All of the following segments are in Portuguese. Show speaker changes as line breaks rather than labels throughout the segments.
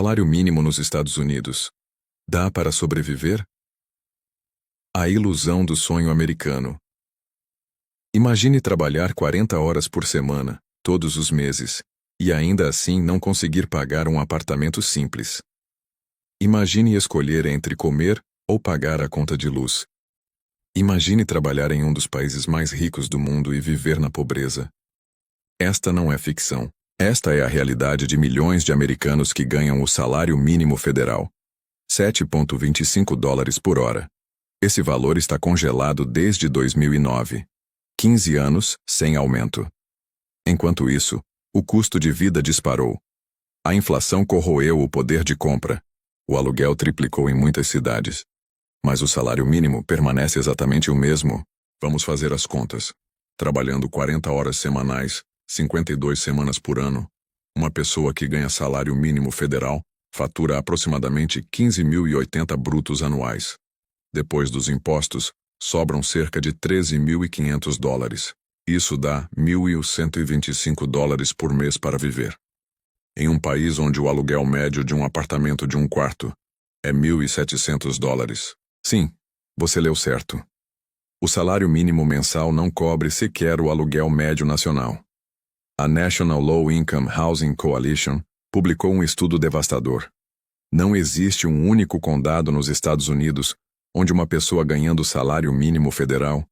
salário mínimo nos Estados Unidos dá para sobreviver? A ilusão do sonho americano. Imagine trabalhar 40 horas por semana, todos os meses, e ainda assim não conseguir pagar um apartamento simples. Imagine escolher entre comer ou pagar a conta de luz. Imagine trabalhar em um dos países mais ricos do mundo e viver na pobreza. Esta não é ficção. Esta é a realidade de milhões de americanos que ganham o salário mínimo federal, $7,25 por hora. Esse valor está congelado desde 2009. 15 anos sem aumento. Enquanto isso, o custo de vida disparou. A inflação corroeu o poder de compra. O aluguel triplicou em muitas cidades. Mas o salário mínimo permanece exatamente o mesmo. Vamos fazer as contas. Trabalhando 40 horas semanais, 52 semanas por ano, uma pessoa que ganha salário mínimo federal fatura aproximadamente 15.080 brutos anuais. Depois dos impostos, sobram cerca de $13.500. Isso dá $1.125 por mês para viver. Em um país onde o aluguel médio de um apartamento de um quarto é $1.700. Sim, você leu certo. O salário mínimo mensal não cobre sequer o aluguel médio nacional. A National Low Income Housing Coalition publicou um estudo devastador. Não existe um único condado nos Estados Unidos onde uma pessoa ganhando o salário mínimo federal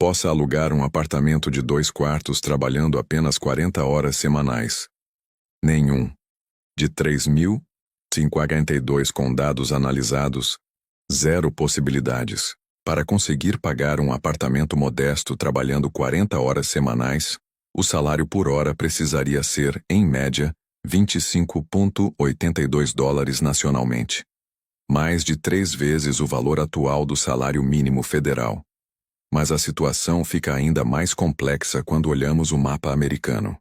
possa alugar um apartamento de 2 quartos trabalhando apenas 40 horas semanais. Nenhum. De 3.052 condados analisados, 0 possibilidades. Para conseguir pagar um apartamento modesto trabalhando 40 horas semanais, o salário por hora precisaria ser, em média, $25,82 nacionalmente. Mais de 3 vezes o valor atual do salário mínimo federal. Mas a situação fica ainda mais complexa quando olhamos o mapa americano.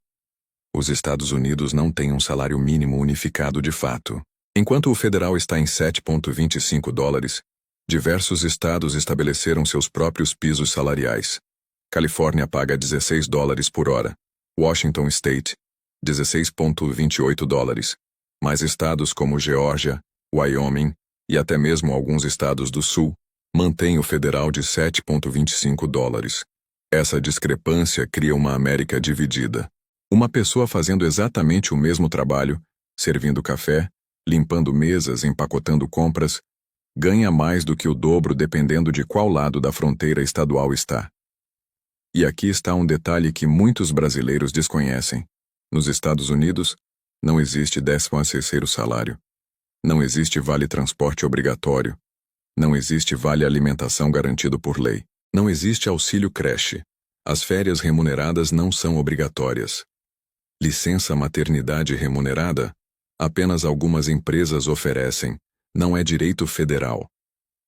Os Estados Unidos não têm um salário mínimo unificado de fato. Enquanto o federal está em $7,25, diversos estados estabeleceram seus próprios pisos salariais. Califórnia paga $16 por hora. Washington State, $16,28. Mas estados como Geórgia, Wyoming e até mesmo alguns estados do Sul mantêm o federal de $7,25. Essa discrepância cria uma América dividida. Uma pessoa fazendo exatamente o mesmo trabalho, servindo café, limpando mesas, empacotando compras, ganha mais do que o dobro dependendo de qual lado da fronteira estadual está. E aqui está um detalhe que muitos brasileiros desconhecem. Nos Estados Unidos, não existe 13º salário. Não existe vale-transporte obrigatório. Não existe vale-alimentação garantido por lei. Não existe auxílio creche. As férias remuneradas não são obrigatórias. Licença maternidade remunerada? Apenas algumas empresas oferecem. Não é direito federal.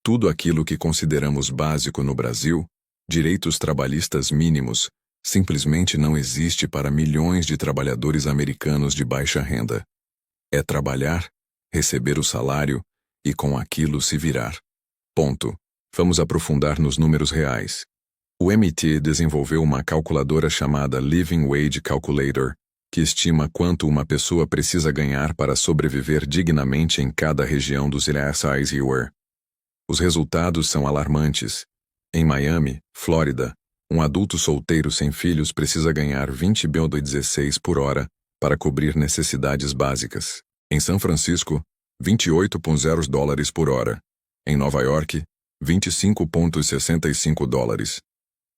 Tudo aquilo que consideramos básico no Brasil, direitos trabalhistas mínimos, simplesmente não existe para milhões de trabalhadores americanos de baixa renda. É trabalhar, receber o salário e com aquilo se virar. Ponto. Vamos aprofundar nos números reais. O MIT desenvolveu uma calculadora chamada Living Wage Calculator, que estima quanto uma pessoa precisa ganhar para sobreviver dignamente em cada região dos USA. Os resultados são alarmantes. Em Miami, Flórida, um adulto solteiro sem filhos precisa ganhar $20,16 por hora para cobrir necessidades básicas. Em São Francisco, $28,0 por hora. Em Nova York, $25,65.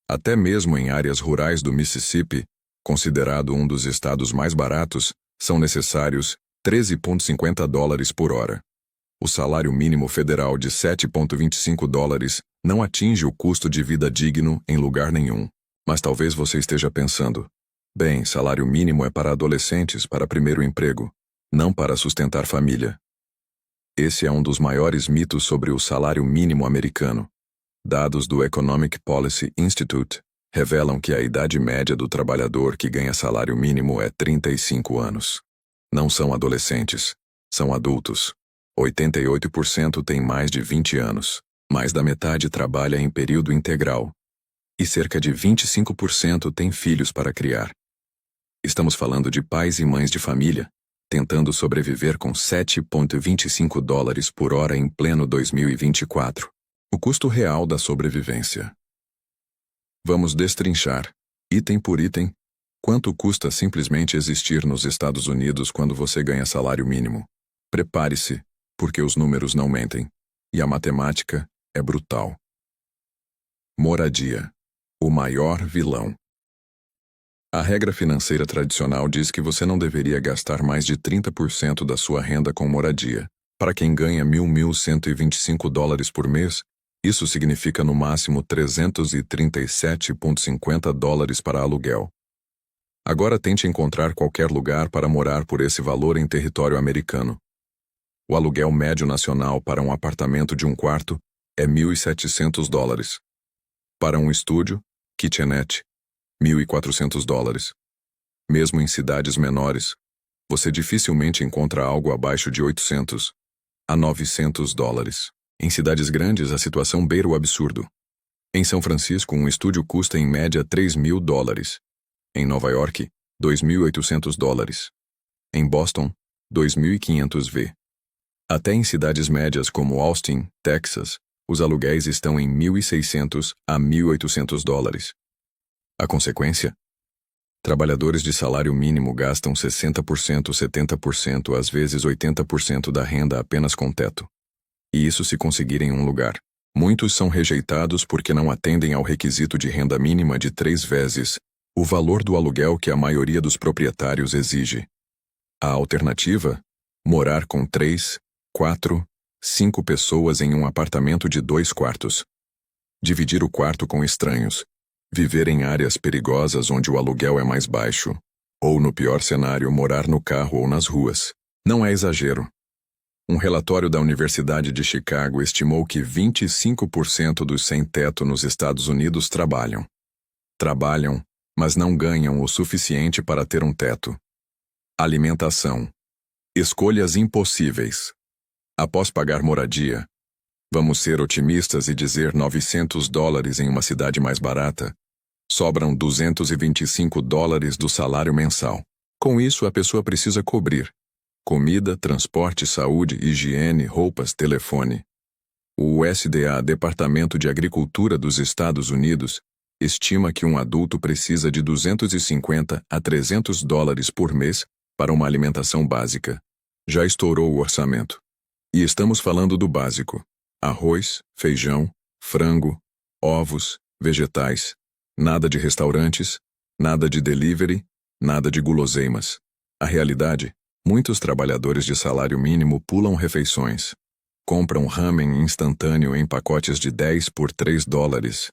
Até mesmo em áreas rurais do Mississippi, considerado um dos estados mais baratos, são necessários $13,50 por hora. O salário mínimo federal de $7,25 não atinge o custo de vida digno em lugar nenhum. Mas talvez você esteja pensando, bem, salário mínimo é para adolescentes, para primeiro emprego, não para sustentar família. Esse é um dos maiores mitos sobre o salário mínimo americano. Dados do Economic Policy Institute revelam que a idade média do trabalhador que ganha salário mínimo é 35 anos. Não são adolescentes, são adultos. 88% tem mais de 20 anos. Mais da metade trabalha em período integral. E cerca de 25% tem filhos para criar. Estamos falando de pais e mães de família, tentando sobreviver com 7,25 dólares por hora em pleno 2024. O custo real da sobrevivência. Vamos destrinchar, item por item, quanto custa simplesmente existir nos Estados Unidos quando você ganha salário mínimo. Prepare-se, porque os números não mentem. E a matemática é brutal. Moradia. O maior vilão. A regra financeira tradicional diz que você não deveria gastar mais de 30% da sua renda com moradia. Para quem ganha 1.125 dólares por mês, isso significa no máximo 337,50 dólares para aluguel. Agora tente encontrar qualquer lugar para morar por esse valor em território americano. O aluguel médio nacional para um apartamento de um quarto é 1.700 dólares. Para um estúdio, kitchenette, 1.400 dólares. Mesmo em cidades menores, você dificilmente encontra algo abaixo de 800 a 900 dólares. Em cidades grandes, a situação beira o absurdo. Em São Francisco, um estúdio custa em média 3.000 dólares. Em Nova York, 2.800 dólares. Em Boston, 2.500 V. Até em cidades médias como Austin, Texas, os aluguéis estão em 1.600 a 1.800 dólares. A consequência? Trabalhadores de salário mínimo gastam 60%, 70%, às vezes 80% da renda apenas com teto. E isso se conseguirem um lugar. Muitos são rejeitados porque não atendem ao requisito de renda mínima de 3 vezes o valor do aluguel que a maioria dos proprietários exige. A alternativa? Morar com 3, 4, 5 pessoas em um apartamento de 2 quartos. Dividir o quarto com estranhos. Viver em áreas perigosas onde o aluguel é mais baixo. Ou, no pior cenário, morar no carro ou nas ruas. Não é exagero. Um relatório da Universidade de Chicago estimou que 25% dos sem-teto nos Estados Unidos trabalham. Trabalham, mas não ganham o suficiente para ter um teto. Alimentação. Escolhas impossíveis. Após pagar moradia, vamos ser otimistas e dizer 900 dólares em uma cidade mais barata, sobram 225 dólares do salário mensal. Com isso, a pessoa precisa cobrir comida, transporte, saúde, higiene, roupas, telefone. O USDA, Departamento de Agricultura dos Estados Unidos, estima que um adulto precisa de 250 a 300 dólares por mês para uma alimentação básica. Já estourou o orçamento. E estamos falando do básico: arroz, feijão, frango, ovos, vegetais. Nada de restaurantes, nada de delivery, nada de guloseimas. A realidade? Muitos trabalhadores de salário mínimo pulam refeições. Compram ramen instantâneo em pacotes de 10 por 3 dólares.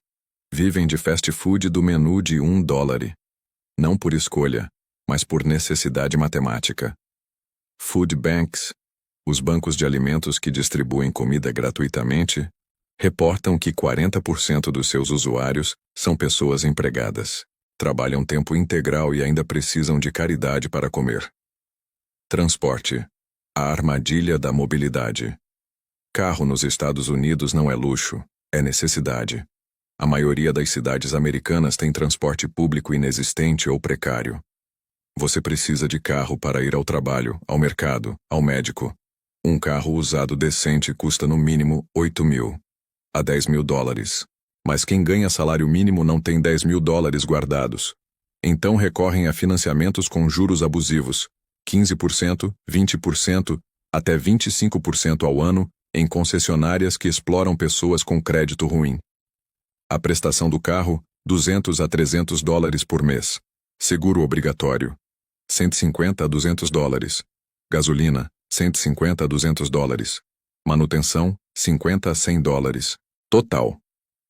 Vivem de fast food do menu de 1 dólar. Não por escolha, mas por necessidade matemática. Food banks, os bancos de alimentos que distribuem comida gratuitamente, reportam que 40% dos seus usuários são pessoas empregadas. Trabalham tempo integral e ainda precisam de caridade para comer. Transporte. A armadilha da mobilidade. Carro nos Estados Unidos não é luxo, é necessidade. A maioria das cidades americanas tem transporte público inexistente ou precário. Você precisa de carro para ir ao trabalho, ao mercado, ao médico. Um carro usado decente custa no mínimo 8.000 a 10.000 dólares. Mas quem ganha salário mínimo não tem 10.000 dólares guardados. Então recorrem a financiamentos com juros abusivos, 15%, 20%, até 25% ao ano, em concessionárias que exploram pessoas com crédito ruim. A prestação do carro, 200 a 300 dólares por mês. Seguro obrigatório, 150 a 200 dólares. Gasolina, 150 a 200 dólares. Manutenção, 50 a 100 dólares. Total,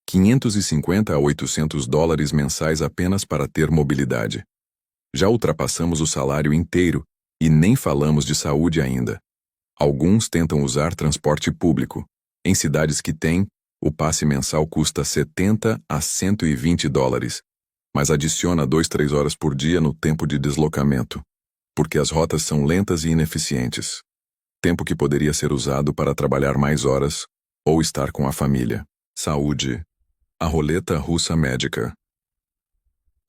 550 a 800 dólares mensais apenas para ter mobilidade. Já ultrapassamos o salário inteiro e nem falamos de saúde ainda. Alguns tentam usar transporte público. Em cidades que têm, o passe mensal custa 70 a 120 dólares, mas adiciona 2-3 horas por dia no tempo de deslocamento, porque as rotas são lentas e ineficientes. Tempo que poderia ser usado para trabalhar mais horas ou estar com a família. Saúde. A roleta russa médica.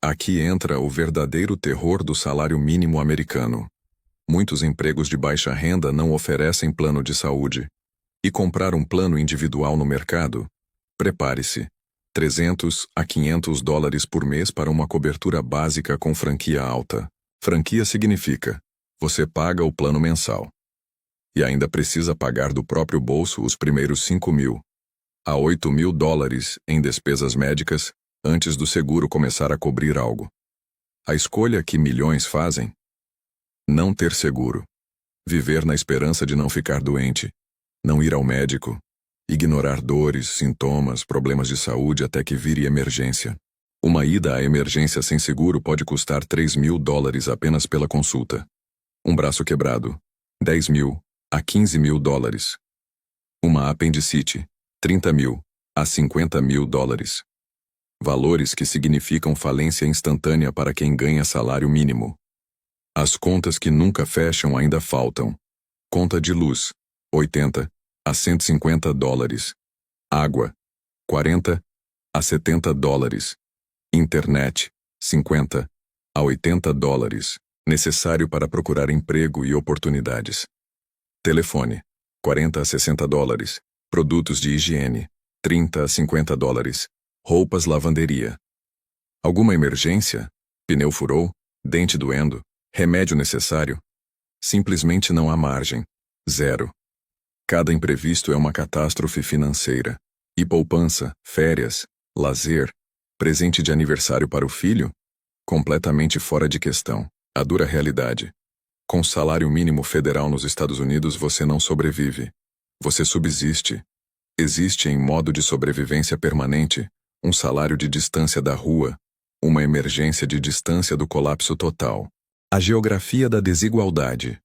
Aqui entra o verdadeiro terror do salário mínimo americano. muitos empregos de baixa renda não oferecem plano de saúde. E comprar um plano individual no mercado? Prepare-se. 300 a 500 dólares por mês para uma cobertura básica com franquia alta. Franquia significa: você paga o plano mensal. E ainda precisa pagar do próprio bolso os primeiros 5.000 a 8.000 dólares em despesas médicas antes do seguro começar a cobrir algo. A escolha que milhões fazem? Não ter seguro. Viver na esperança de não ficar doente. Não ir ao médico. Ignorar dores, sintomas, problemas de saúde até que vire emergência. Uma ida à emergência sem seguro pode custar 3.000 dólares apenas pela consulta. Um braço quebrado, 10.000 a 15.000 dólares. Uma apendicite, 30.000 a 50.000 dólares. Valores que significam falência instantânea para quem ganha salário mínimo. As contas que nunca fecham ainda faltam. Conta de luz, 80 a 150 dólares. Água, 40 a 70 dólares. Internet, 50 a 80 dólares. Necessário para procurar emprego e oportunidades. Telefone, 40 a 60 dólares. Produtos de higiene, 30 a 50 dólares. Roupas lavanderia. Alguma emergência? Pneu furou? Dente doendo? Remédio necessário? Simplesmente não há margem. Zero. Cada imprevisto é uma catástrofe financeira. E poupança, férias, lazer, presente de aniversário para o filho? Completamente fora de questão. A dura realidade. Com salário mínimo federal nos Estados Unidos você não sobrevive. Você subsiste. Existe em modo de sobrevivência permanente, um salário de distância da rua, uma emergência de distância do colapso total. A geografia da desigualdade.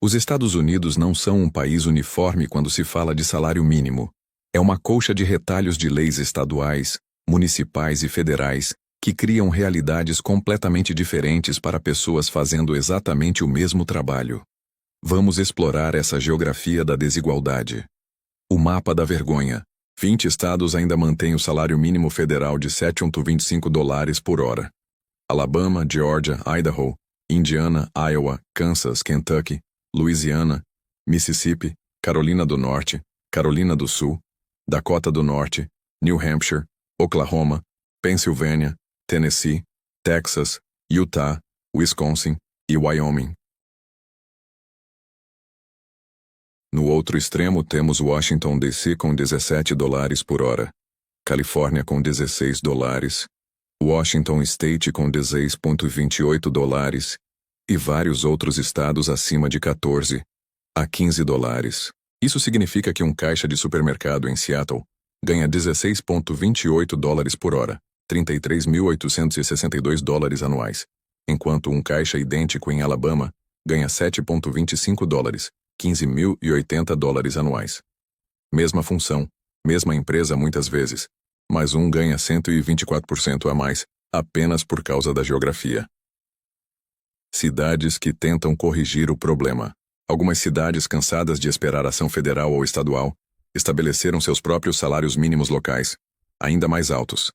Os Estados Unidos não são um país uniforme quando se fala de salário mínimo. É uma colcha de retalhos de leis estaduais, municipais e federais que criam realidades completamente diferentes para pessoas fazendo exatamente o mesmo trabalho. Vamos explorar essa geografia da desigualdade. O mapa da vergonha. 20 estados ainda mantêm o salário mínimo federal de 7,25 dólares por hora. Alabama, Geórgia, Idaho, Indiana, Iowa, Kansas, Kentucky, Louisiana, Mississippi, Carolina do Norte, Carolina do Sul, Dakota do Norte, New Hampshire, Oklahoma, Pensilvânia, Tennessee, Texas, Utah, Wisconsin e Wyoming. No outro extremo temos Washington, D.C. com 17 dólares por hora, Califórnia com 16 dólares, Washington State com 16,28 dólares e vários outros estados acima de 14 a 15 dólares. Isso significa que um caixa de supermercado em Seattle ganha 16,28 dólares por hora, 33.862 dólares anuais, enquanto um caixa idêntico em Alabama ganha 7,25 dólares, 15.080 dólares anuais. Mesma função, mesma empresa muitas vezes, mas um ganha 124% a mais, apenas por causa da geografia. Cidades que tentam corrigir o problema. Algumas cidades cansadas de esperar ação federal ou estadual, estabeleceram seus próprios salários mínimos locais, ainda mais altos.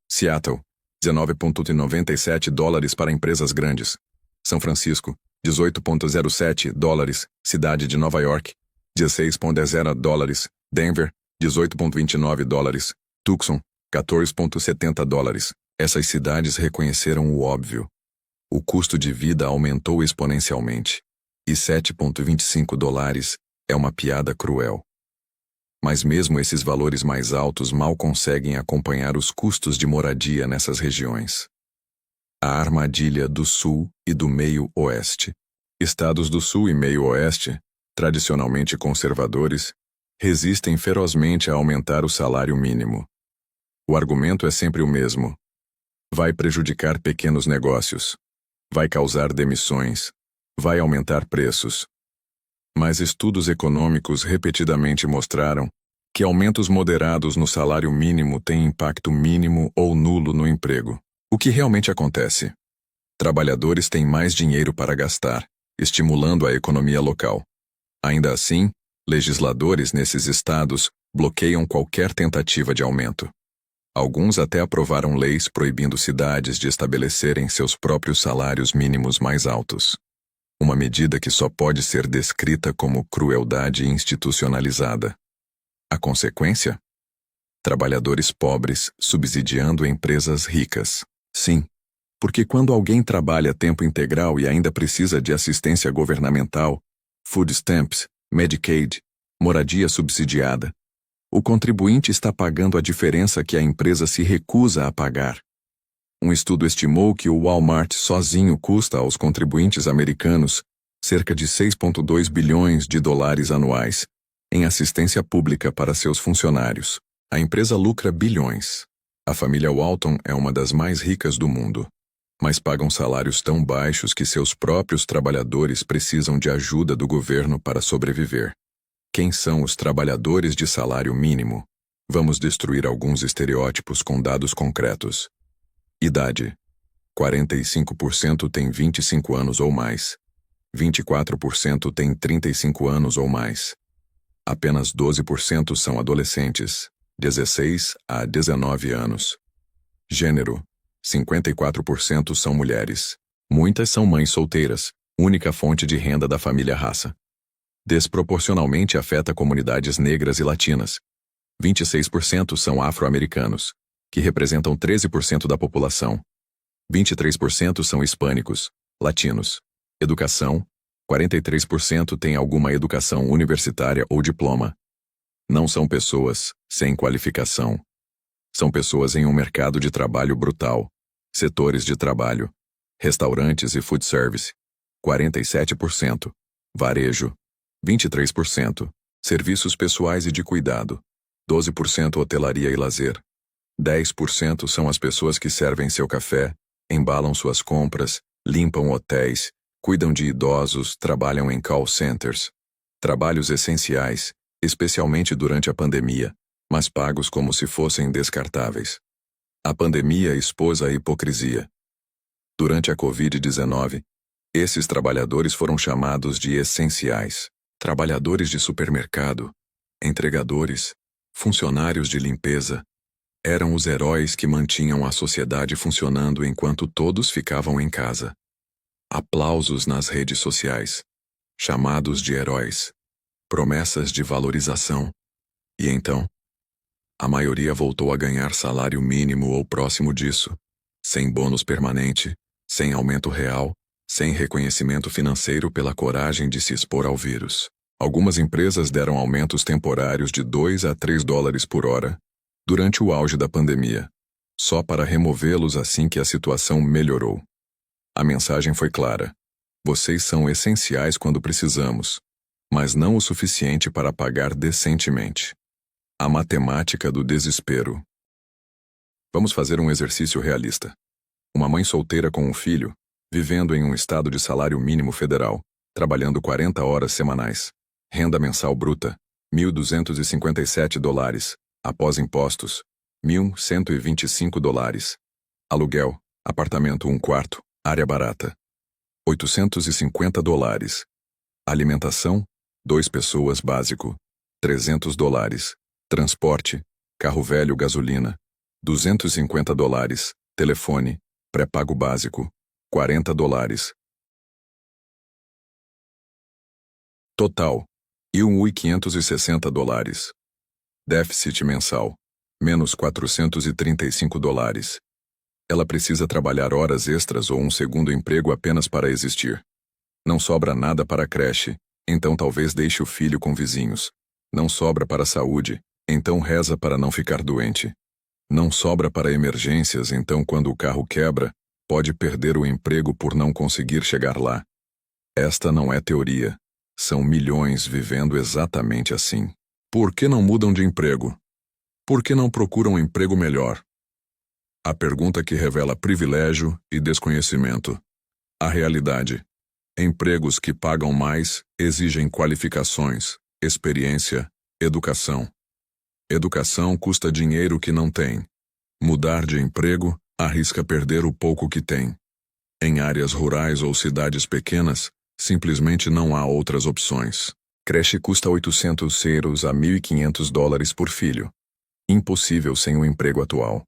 Seattle, 19,97 dólares para empresas grandes. São Francisco, 18,07 dólares, cidade de Nova York, 16,0 dólares, Denver, 18,29 dólares, Tucson, 14,70 dólares. Essas cidades reconheceram o óbvio. O custo de vida aumentou exponencialmente, e 7,25 dólares é uma piada cruel. Mas mesmo esses valores mais altos mal conseguem acompanhar os custos de moradia nessas regiões. A armadilha do Sul e do Meio-Oeste. Estados do Sul e Meio-Oeste, tradicionalmente conservadores, resistem ferozmente a aumentar o salário mínimo. O argumento é sempre o mesmo. Vai prejudicar pequenos negócios. Vai causar demissões. Vai aumentar preços. Mas estudos econômicos repetidamente mostraram que aumentos moderados no salário mínimo têm impacto mínimo ou nulo no emprego. O que realmente acontece? Trabalhadores têm mais dinheiro para gastar, estimulando a economia local. Ainda assim, legisladores nesses estados bloqueiam qualquer tentativa de aumento. Alguns até aprovaram leis proibindo cidades de estabelecerem seus próprios salários mínimos mais altos. Uma medida que só pode ser descrita como crueldade institucionalizada. A consequência? Trabalhadores pobres subsidiando empresas ricas. Sim, porque quando alguém trabalha tempo integral e ainda precisa de assistência governamental, food stamps, Medicaid, moradia subsidiada, o contribuinte está pagando a diferença que a empresa se recusa a pagar. Um estudo estimou que o Walmart sozinho custa aos contribuintes americanos cerca de 6,2 bilhões de dólares anuais em assistência pública para seus funcionários. A empresa lucra bilhões. A família Walton é uma das mais ricas do mundo, mas pagam salários tão baixos que seus próprios trabalhadores precisam de ajuda do governo para sobreviver. Quem são os trabalhadores de salário mínimo? Vamos destruir alguns estereótipos com dados concretos. Idade: 45% tem 25 anos ou mais. 24% tem 35 anos ou mais. Apenas 12% são adolescentes, 16 a 19 anos. Gênero: 54% são mulheres. Muitas são mães solteiras, única fonte de renda da família raça. Desproporcionalmente afeta comunidades negras e latinas. 26% são afro-americanos, que representam 13% da população. 23% são hispânicos, latinos. Educação: 43% têm alguma educação universitária ou diploma. Não são pessoas sem qualificação. São pessoas em um mercado de trabalho brutal. Setores de trabalho: restaurantes e food service, 47%. Varejo, 23%. Serviços pessoais e de cuidado, 12% hotelaria e lazer. 10% são as pessoas que servem seu café, embalam suas compras, limpam hotéis, cuidam de idosos, trabalham em call centers. Trabalhos essenciais, especialmente durante a pandemia, mas pagos como se fossem descartáveis. A pandemia expôs a hipocrisia. Durante a Covid-19, esses trabalhadores foram chamados de essenciais. Trabalhadores de supermercado, entregadores, funcionários de limpeza, eram os heróis que mantinham a sociedade funcionando enquanto todos ficavam em casa. Aplausos nas redes sociais, chamados de heróis, promessas de valorização. E então, a maioria voltou a ganhar salário mínimo ou próximo disso, sem bônus permanente, sem aumento real, sem reconhecimento financeiro pela coragem de se expor ao vírus. Algumas empresas deram aumentos temporários de 2 a 3 dólares por hora durante o auge da pandemia, só para removê-los assim que a situação melhorou. A mensagem foi clara: vocês são essenciais quando precisamos, mas não o suficiente para pagar decentemente. A matemática do desespero. Vamos fazer um exercício realista. Uma mãe solteira com um filho, vivendo em um estado de salário mínimo federal, trabalhando 40 horas semanais. Renda mensal bruta: $1.257. Após impostos: $1.125. Aluguel: apartamento 1 quarto, área barata: $850. Alimentação: 2 pessoas básico: $300. Transporte: carro velho, gasolina: $250. Telefone: pré-pago básico: $40. Total: $1.560. Déficit mensal: menos $435. Ela precisa trabalhar horas extras ou um segundo emprego apenas para existir. Não sobra nada para a creche, então talvez deixe o filho com vizinhos. Não sobra para a saúde, então reza para não ficar doente. Não sobra para emergências, então quando o carro quebra, pode perder o emprego por não conseguir chegar lá. Esta não é teoria. São milhões vivendo exatamente assim. Por que não mudam de emprego? Por que não procuram um emprego melhor? A pergunta que revela privilégio e desconhecimento. A realidade: empregos que pagam mais exigem qualificações, experiência, educação. Educação custa dinheiro que não tem. Mudar de emprego arrisca perder o pouco que tem. Em áreas rurais ou cidades pequenas, simplesmente não há outras opções. Creche custa $800 a $1.500 por filho. Impossível sem o emprego atual.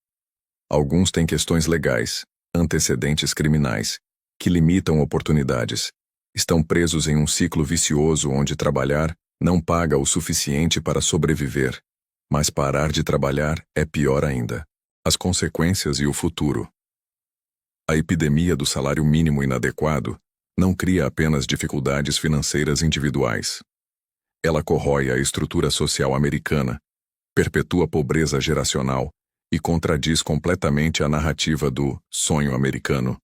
Alguns têm questões legais, antecedentes criminais, que limitam oportunidades. Estão presos em um ciclo vicioso onde trabalhar não paga o suficiente para sobreviver, mas parar de trabalhar é pior ainda. As consequências e o futuro. A epidemia do salário mínimo inadequado não cria apenas dificuldades financeiras individuais. Ela corrói a estrutura social americana, perpetua a pobreza geracional e contradiz completamente a narrativa do sonho americano.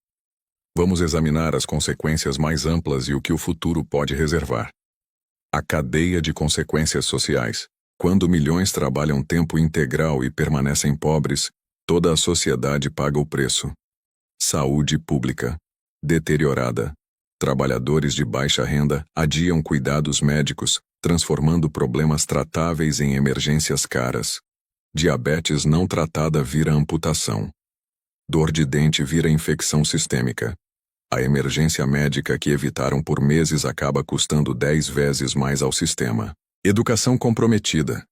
Vamos examinar as consequências mais amplas e o que o futuro pode reservar. A cadeia de consequências sociais. Quando milhões trabalham tempo integral e permanecem pobres, toda a sociedade paga o preço. Saúde pública deteriorada. Trabalhadores de baixa renda adiam cuidados médicos, transformando problemas tratáveis em emergências caras. Diabetes não tratada vira amputação. Dor de dente vira infecção sistêmica. A emergência médica que evitaram por meses acaba custando 10 vezes mais ao sistema. Educação comprometida.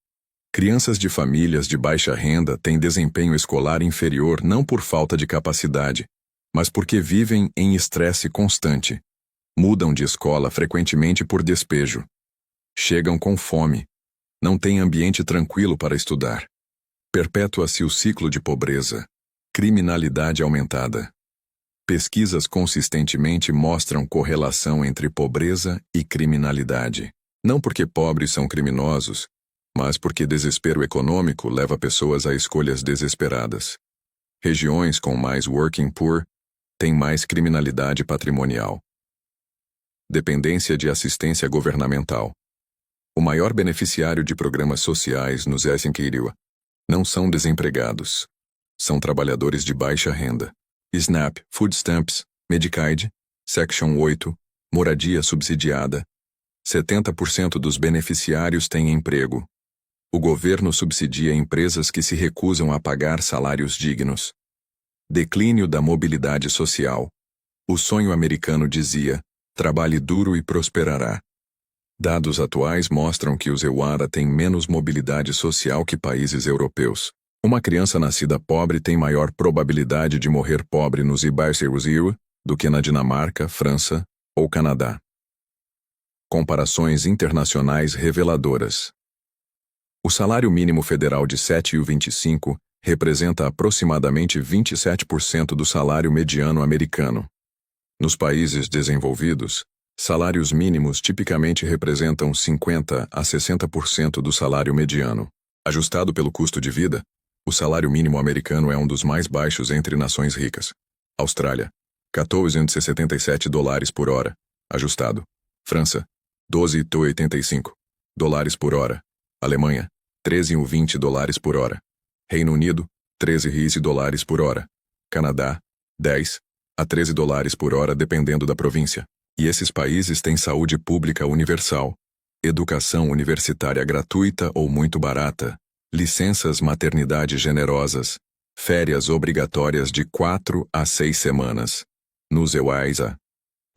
Crianças de famílias de baixa renda têm desempenho escolar inferior não por falta de capacidade, mas porque vivem em estresse constante. Mudam de escola frequentemente por despejo. Chegam com fome. Não têm ambiente tranquilo para estudar. Perpetua-se o ciclo de pobreza. Criminalidade aumentada. Pesquisas consistentemente mostram correlação entre pobreza e criminalidade. Não porque pobres são criminosos, mas porque desespero econômico leva pessoas a escolhas desesperadas. Regiões com mais working poor têm mais criminalidade patrimonial. Dependência de assistência governamental. O maior beneficiário de programas sociais nos S.N.K. não são desempregados. São trabalhadores de baixa renda. SNAP, Food Stamps, Medicaid, Section 8, moradia subsidiada. 70% dos beneficiários têm emprego. O governo subsidia empresas que se recusam a pagar salários dignos. Declínio da mobilidade social. O sonho americano dizia: trabalhe duro e prosperará. Dados atuais mostram que os EUAR têm menos mobilidade social que países europeus. Uma criança nascida pobre tem maior probabilidade de morrer pobre nos IBR do que na Dinamarca, França ou Canadá. Comparações internacionais reveladoras. O salário mínimo federal de 7,25 representa aproximadamente 27% do salário mediano americano. Nos países desenvolvidos, salários mínimos tipicamente representam 50 a 60% do salário mediano. Ajustado pelo custo de vida, o salário mínimo americano é um dos mais baixos entre nações ricas. Austrália, $14,77 por hora, ajustado. França, $12,85 por hora. Alemanha, $13,20 por hora. Reino Unido, $13 por hora. Canadá, $10 a $13 por hora dependendo da província. E esses países têm saúde pública universal, educação universitária gratuita ou muito barata, licenças maternidade generosas, férias obrigatórias de 4 a 6 semanas. Nos EUAISA.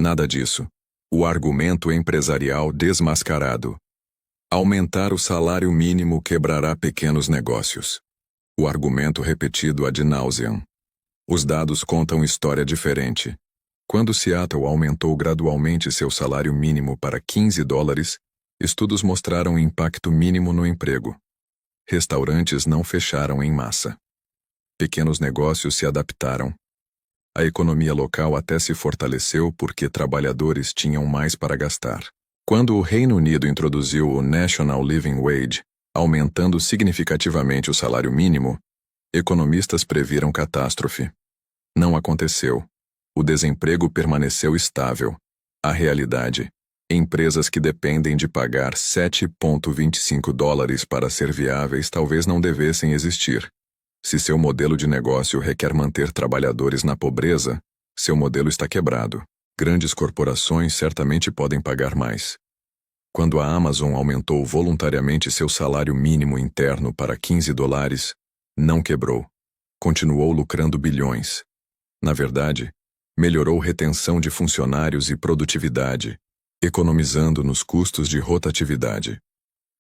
Nada disso. O argumento empresarial desmascarado. Aumentar o salário mínimo quebrará pequenos negócios. O argumento repetido ad nauseam. Os dados contam história diferente. Quando Seattle aumentou gradualmente seu salário mínimo para $15, estudos mostraram impacto mínimo no emprego. Restaurantes não fecharam em massa. Pequenos negócios se adaptaram. A economia local até se fortaleceu porque trabalhadores tinham mais para gastar. Quando o Reino Unido introduziu o National Living Wage, aumentando significativamente o salário mínimo, economistas previram catástrofe. Não aconteceu. O desemprego permaneceu estável. A realidade: empresas que dependem de pagar $7,25 para ser viáveis talvez não devessem existir. Se seu modelo de negócio requer manter trabalhadores na pobreza, seu modelo está quebrado. Grandes corporações certamente podem pagar mais. Quando a Amazon aumentou voluntariamente seu salário mínimo interno para $15, não quebrou. Continuou lucrando bilhões. Na verdade, melhorou retenção de funcionários e produtividade, economizando nos custos de rotatividade.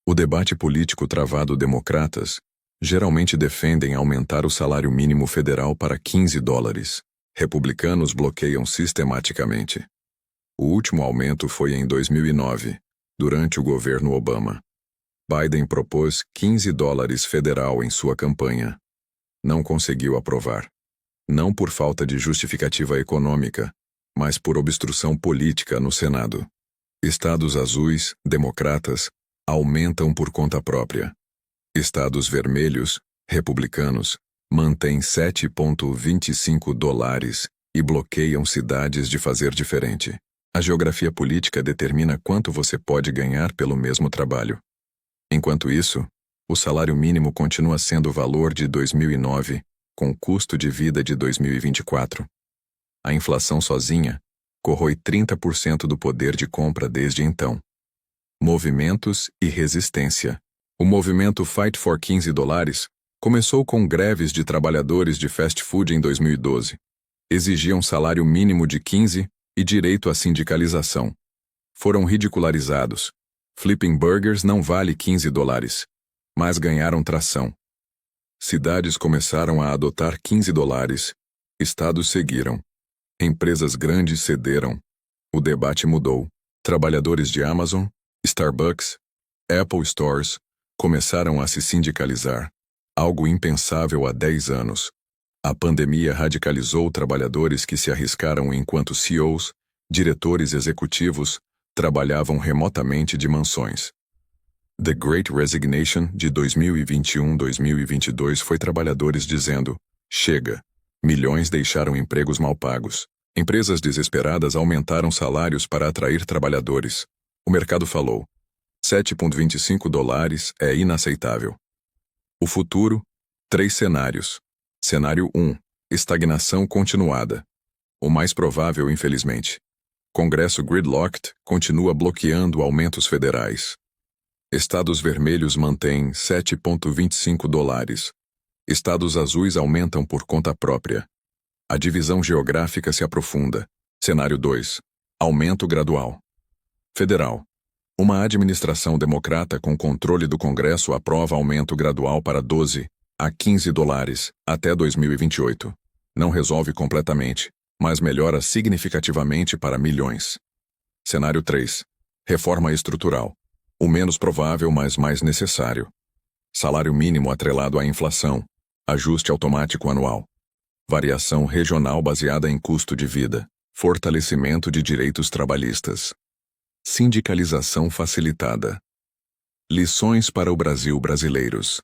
O debate político travado democratas geralmente defendem aumentar o salário mínimo federal para $15. Republicanos bloqueiam sistematicamente. O último aumento foi em 2009, durante o governo Obama. Biden propôs $15 federal em sua campanha. Não conseguiu aprovar. Não por falta de justificativa econômica, mas por obstrução política no Senado. Estados azuis, democratas, aumentam por conta própria. Estados vermelhos, republicanos, mantêm $7,25 e bloqueiam cidades de fazer diferente. A geografia política determina quanto você pode ganhar pelo mesmo trabalho. Enquanto isso, o salário mínimo continua sendo o valor de 2009, com custo de vida de 2024. A inflação sozinha corrói 30% do poder de compra desde então. Movimentos e resistência. O movimento Fight for $15 começou com greves de trabalhadores de fast food em 2012. Exigiam salário mínimo de 15 e direito à sindicalização. Foram ridicularizados. Flipping burgers não vale $15, mas ganharam tração. Cidades começaram a adotar $15. Estados seguiram. Empresas grandes cederam. O debate mudou. Trabalhadores de Amazon, Starbucks, Apple Stores começaram a se sindicalizar. Algo impensável há 10 anos. A pandemia radicalizou trabalhadores que se arriscaram enquanto CEOs, diretores executivos, trabalhavam remotamente de mansões. The Great Resignation de 2021-2022 foi trabalhadores dizendo: chega. Milhões deixaram empregos mal pagos. Empresas desesperadas aumentaram salários para atrair trabalhadores. O mercado falou: $7,25 é inaceitável. O futuro: 3 cenários. Cenário 1. Estagnação continuada. O mais provável, infelizmente. Congresso gridlocked continua bloqueando aumentos federais. Estados vermelhos mantêm $7,25. Estados azuis aumentam por conta própria. A divisão geográfica se aprofunda. Cenário 2. Aumento gradual. Federal. Uma administração democrata com controle do Congresso aprova aumento gradual para $12 a $15 até 2028. Não resolve completamente, mas melhora significativamente para milhões. Cenário 3. Reforma estrutural. O menos provável, mas mais necessário. Salário mínimo atrelado à inflação. Ajuste automático anual. Variação regional baseada em custo de vida. Fortalecimento de direitos trabalhistas. Sindicalização facilitada. Lições para o Brasil brasileiros.